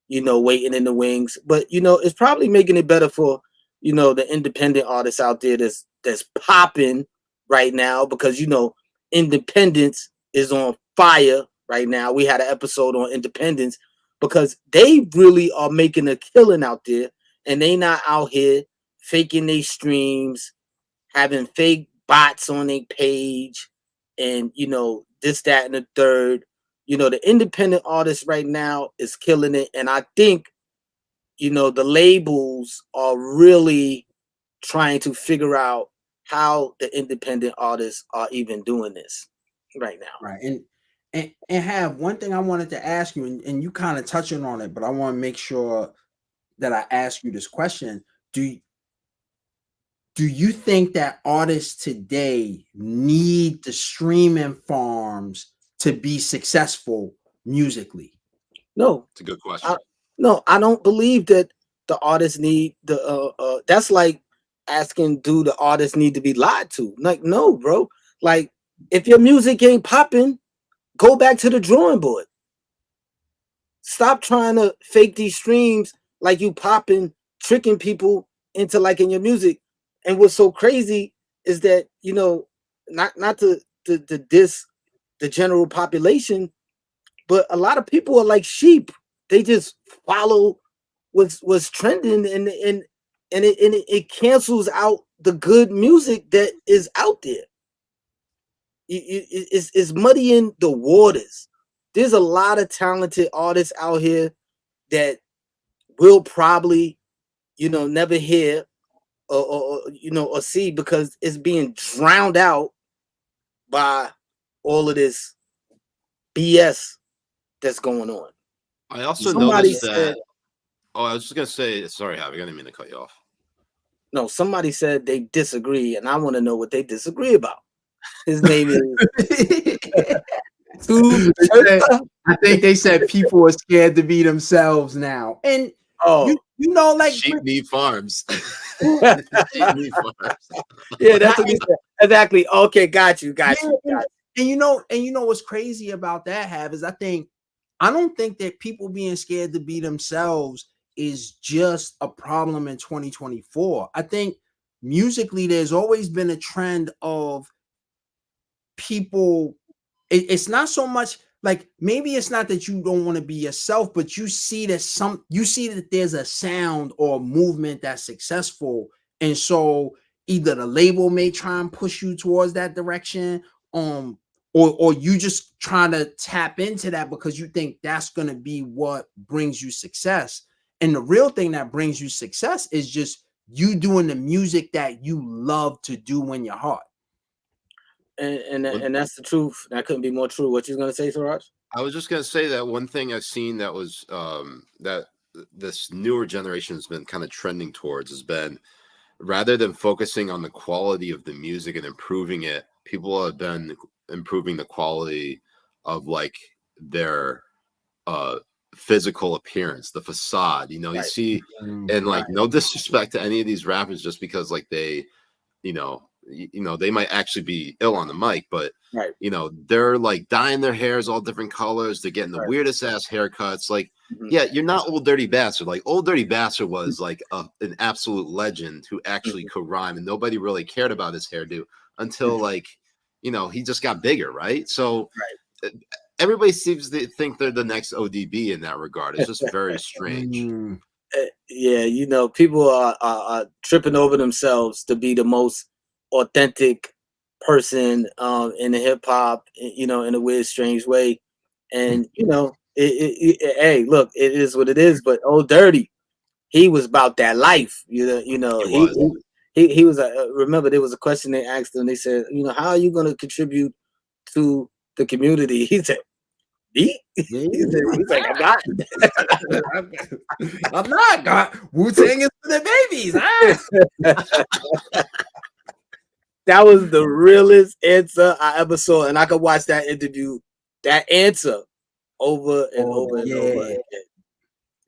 waiting in the wings. But it's probably making it better for the independent artists out there that's popping right now, because independence is on fire right now. We had an episode on independence because they really are making a killing out there, and they not out here faking their streams, having fake bots on their page, and this, that, and the third. The independent artist right now is killing it, and I think the labels are really trying to figure out how the independent artists are even doing this right now. Right. And have one thing I wanted to ask you, and you kind of touching on it, but I want to make sure that I ask you this question. Do do you think that artists today need the streaming farms to be successful musically? No, It's a good question. no, I don't believe that the artists need the. That's like asking, do the artists need to be lied to? Like, no, bro. Like, if your music ain't popping, go back to the drawing board. Stop trying to fake these streams like you popping, tricking people into liking your music. And what's so crazy is that, you know, not to diss the general population, but a lot of people are like sheep. They just follow what's trending, and it cancels out the good music that is out there. It's muddying the waters. There's a lot of talented artists out here that will probably, you know, never hear or you know, or see, because it's being drowned out by all of this BS that's going on. I also Somebody noticed said, that. Oh, I was just gonna say, sorry, Havoc, I didn't mean to cut you off. no, somebody said they disagree, and I want to know what they disagree about. His name is I think they said people are scared to be themselves now. And you know, like sheep need farms. Sheep need farms. Yeah, that's what he said. Exactly. Okay, got you. And you know what's crazy about that, is I don't think that people being scared to be themselves is just a problem in 2024. I think musically there's always been a trend of people. It's not so much like, maybe it's not that you don't want to be yourself, but you see that there's a sound or a movement that's successful, and so either the label may try and push you towards that direction, or you just trying to tap into that because you think that's going to be what brings you success. And the real thing that brings you success is just you doing the music that you love to do in your heart. And that's the truth. That couldn't be more true. What you gonna say, Siraj? I was just gonna say that one thing I've seen that was that this newer generation has been kind of trending towards has been, rather than focusing on the quality of the music and improving it, people have been improving the quality of like their physical appearance, the facade. You know, you see, and like no disrespect to any of these rappers, just because like they, you know, they might actually be ill on the mic, but you know, they're like dyeing their hairs all different colors. They're getting the weirdest ass haircuts. Like, yeah, you're not Old Dirty Bastard. Like, Old Dirty Bastard was like an absolute legend who actually could rhyme, and nobody really cared about his hairdo until like, you know, he just got bigger, right? So everybody seems to think they're the next ODB in that regard. It's just very strange. Yeah, you know, people are tripping over themselves to be the most authentic person in the hip hop, you know, in a weird, strange way. And you know, hey, look, it is what it is. But Old Dirty, he was about that life. You know, he was. Remember, there was a question they asked him. They said, you know, how are you going to contribute to the community? He said, he's like, I'm not. I'm not. God, Wu-Tang is for the babies. That was the realest answer I ever saw, and I could watch that interview, that answer, over and over and over again.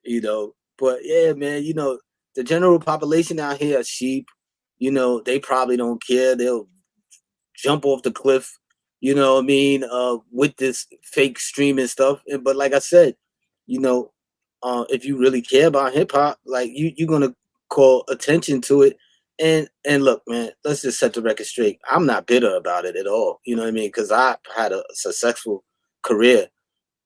You know, but yeah, man, you know, the general population out here are sheep. You know, they probably don't care. They'll jump off the cliff, you know what I mean, with this fake streaming stuff. But like I said, you know, if you really care about hip hop, like you're gonna call attention to it. And look, man, let's just set the record straight. I'm not bitter about it at all. You know what I mean? Because I had a successful career.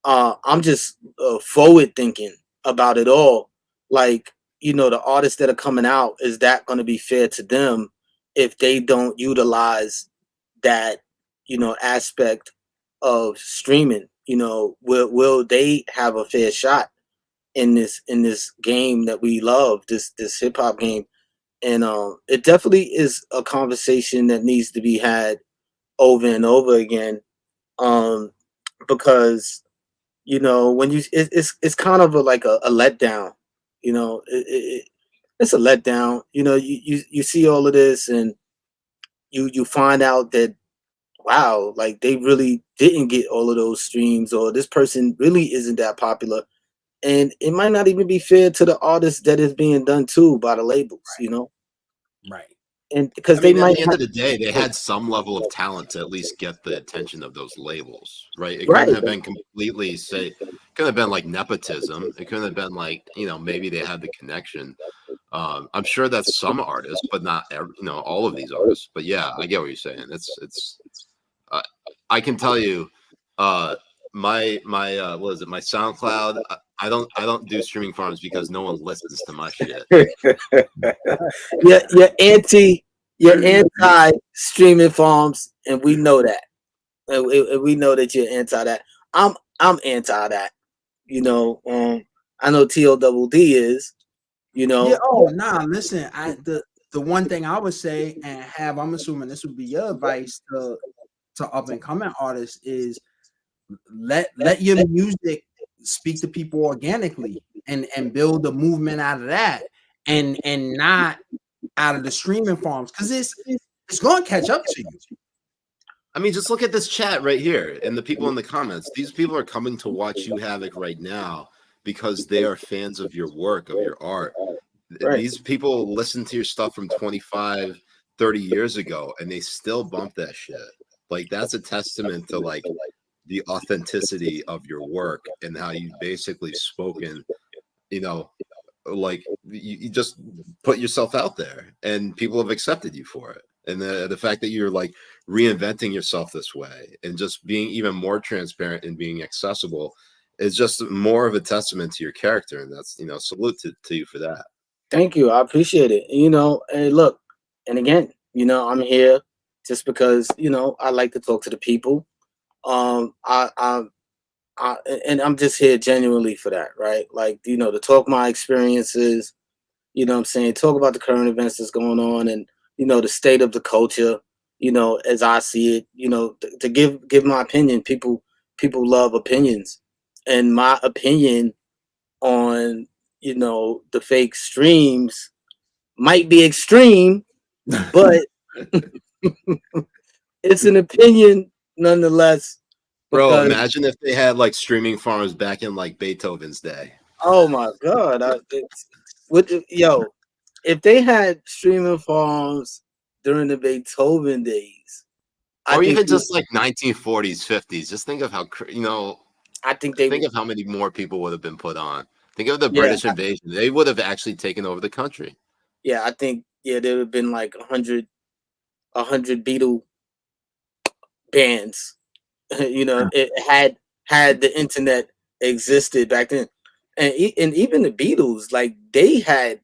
I'm just forward thinking about it all. Like, you know, the artists that are coming out, is that going to be fair to them if they don't utilize that, you know, aspect of streaming? You know, will they have a fair shot in this game that we love, this hip hop game? And it definitely is a conversation that needs to be had over and over again, because you know, when it's kind of like a letdown. You know, it's a letdown. You know, you see all of this, and you find out that wow, like they really didn't get all of those streams, or this person really isn't that popular, and it might not even be fair to the artist that is being done to by the labels. You know, Right. and because I they mean, at might the end have, of the day, they had some level of talent to at least get the attention of those labels, right? It couldn't right. have been completely couldn't have been like nepotism. It couldn't have been like, maybe they had the connection. I'm sure that's some artists, but not all of these artists. But yeah, I get what you're saying. It's uh, I can tell you, my what is it? My SoundCloud. I don't do streaming farms because no one listens to my shit. you're anti streaming farms, and we know that. And we know that you're anti that. I'm anti that. You know, I know TODD is. You know, Yeah. Oh, nah. Listen, the one thing I would say, and I'm assuming this would be your advice to up and coming artists is let your music speak to people organically and build a movement out of that, and not out of the streaming farms, because it's going to catch up to you. I mean, just look at this chat right here and the people in the comments. These people are coming to watch you Havoc right now because they are fans of your work, of your art. right. These people listen to your stuff from 25, 30 years ago, and they still bump that shit. Like, that's a testament to like the authenticity of your work and how you've basically spoken, like you just put yourself out there and people have accepted you for it. And the fact that you're like reinventing yourself this way and just being even more transparent and being accessible is just more of a testament to your character. And that's, salute to you for that. Thank you. I appreciate it. You know, and look, and again, I'm here just because, I like to talk to the people. I and I'm just here genuinely for that, right? Like, to talk my experiences, what I'm saying, talk about the current events that's going on, and, the state of the culture, as I see it, to give my opinion. People love opinions. And my opinion on, the fake streams might be extreme, but it's an opinion nonetheless. Bro, Because imagine if they had like streaming farms back in like Beethoven's day. oh my god, if they had streaming farms during the Beethoven days, I Or think even just like 1940s, 50s. Just think of how, I think they think of how many more people would have been put on. Think of the yeah, British invasion. They would have actually taken over the country. yeah, I think there would have been like 100 Beatle bands. It had the internet existed back then. And even the Beatles, like they had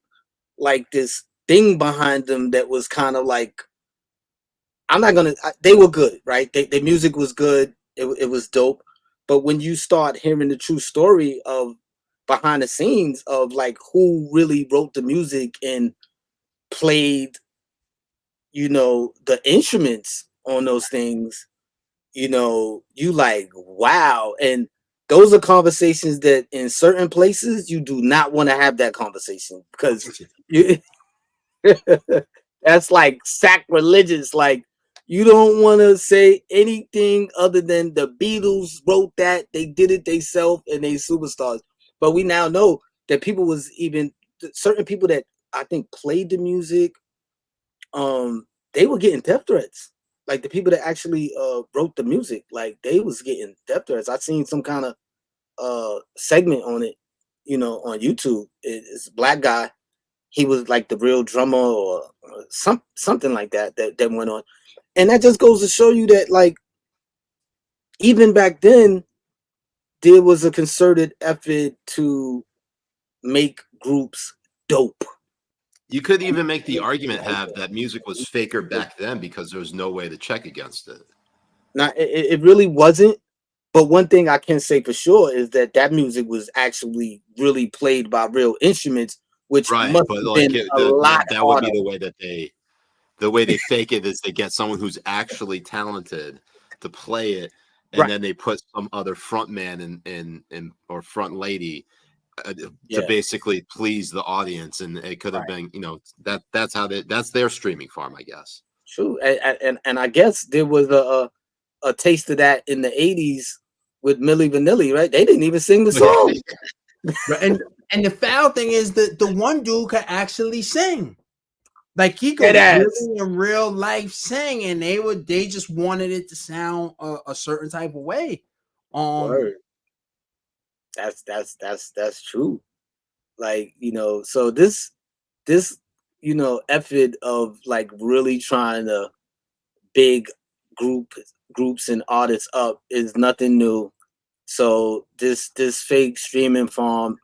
like this thing behind them that was kind of like, they were good, right? Their music was good. It was dope. But when you start hearing the true story of behind the scenes of like who really wrote the music and played, the instruments on those things, you like, wow. And those are conversations that in certain places you do not want to have that conversation, because you that's like sacrilegious. Like, you don't want to say anything other than the Beatles wrote that, they did it themselves, and they superstars. But we now know that people was even certain people that I think played the music, they were getting death threats. Like the people that actually wrote the music, like they was getting death threats. I seen some kind of segment on it, on YouTube. It's a black guy. He was like the real drummer, or something like that went on. And that just goes to show you that, like, even back then, there was a concerted effort to make groups dope. You could even make the argument that music was faker back then because there was no way to check against it. Now, it really wasn't. But one thing I can say for sure is that music was actually really played by real instruments, which Right, must but have like been a lot that would harder. be the way they fake it is they get someone who's actually talented to play it, and Right. then they put some other front man and or front lady to basically please the audience, and it could have been, that's how that's their streaming farm, I guess. True, and I guess there was a taste of that in the 80s with Milli Vanilli, right? They didn't even sing the song. and the foul thing is that the one dude could actually sing. Like he could really in real life sing, and they just wanted it to sound a certain type of way. Word. That's true. Like, so this effort of like really trying to big groups and artists up is nothing new. So this fake streaming farm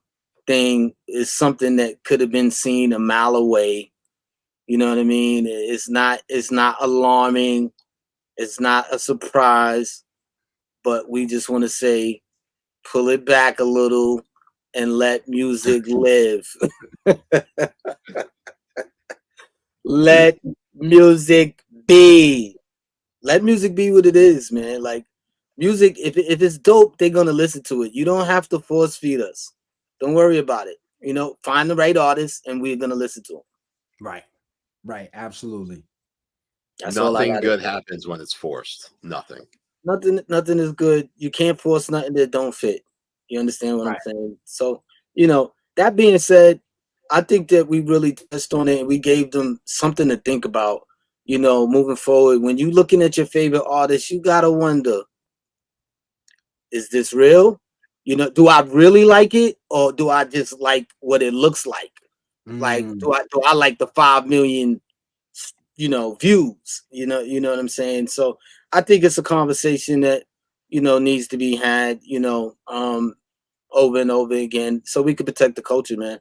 thing is something that could have been seen a mile away. You know what I mean? It's not alarming. It's not a surprise, but we just want to say, pull it back a little and let music live. Let music be. Let music be what it is, man. Like music, if it's dope, they're gonna listen to it. You don't have to force feed us. Don't worry about it. Find the right artist, and we're gonna listen to them. Right, absolutely. That's nothing good happens when it's forced. Nothing is good. You can't force nothing that don't fit. You understand what I'm saying? So, that being said, I think that we really touched on it, and we gave them something to think about, moving forward. When you're looking at your favorite artist, you gotta wonder, is this real? Do I really like it, or do I just like what it looks like? Like, do I like the 5 million, views? You know what I'm saying? So I think it's a conversation that, needs to be had, over and over again, so we can protect the culture, man.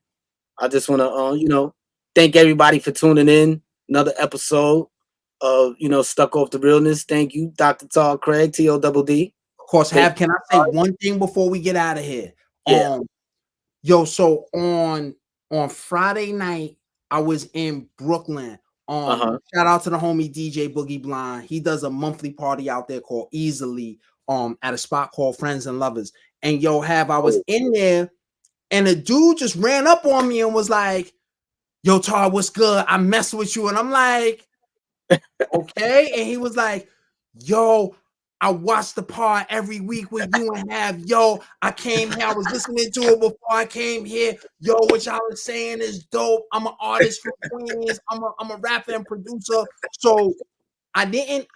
I just want to, thank everybody for tuning in. Another episode of, Stuck Off the Realness. Thank you, Dr. Todd Craig, TODD. Of course, can I say one thing before we get out of here? Yeah. So on Friday night, I was in Brooklyn. Shout out to the homie DJ Boogie Blind. He does a monthly party out there called Easily, at a spot called Friends and Lovers. And I was in there, and a dude just ran up on me and was like, "Yo, Todd, what's good? I mess with you." And I'm like, okay. And he was like, "Yo, I watch the pod every week with you and Have. Yo, I came here. I was listening to it before I came here. Yo, what y'all are saying is dope. I'm an artist from Queens. I'm a rapper and producer." So I didn't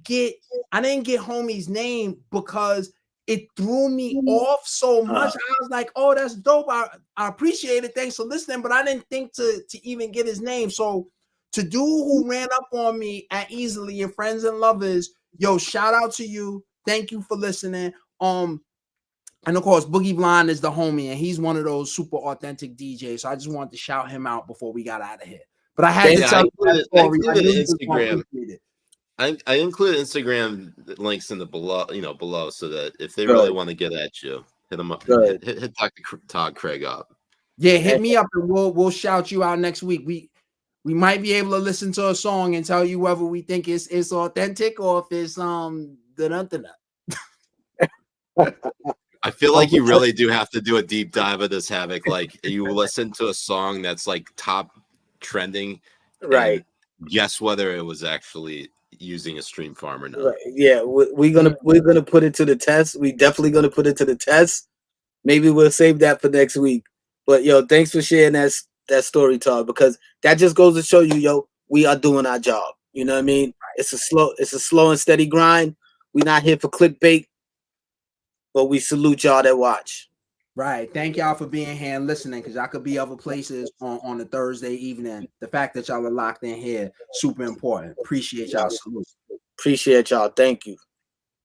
get homie's name because it threw me off so much. I was like, "Oh, that's dope. I appreciate it. Thanks for listening." But I didn't think to even get his name. So to dude who ran up on me at Easily and Friends and Lovers, yo, shout out to you. Thank you for listening. And of course, Boogie Blind is the homie, and he's one of those super authentic DJs. So I just wanted to shout him out before we got out of here. But I had to tell you that story. I included Instagram links in the below, so that if they really want to get at you, hit them up. Hit Todd Craig up. Yeah, hit me up, and we'll shout you out next week. We might be able to listen to a song and tell you whether we think it's authentic or if it's I feel like you really do have to do a deep dive of this, Havoc. Like, you listen to a song that's like top trending, right? Guess whether it was actually using a stream farm or not. Right. Yeah, we're gonna put it to the test. We definitely gonna put it to the test. Maybe we'll save that for next week. But yo, thanks for sharing that story, Todd, because that just goes to show you, yo, we are doing our job. You know what I mean? It's a slow and steady grind. We're not here for clickbait, but we salute y'all that watch. Right. Thank y'all for being here and listening, because y'all could be other places on a Thursday evening. The fact that y'all are locked in here, super important. Appreciate y'all. Salute. Appreciate y'all. Thank you.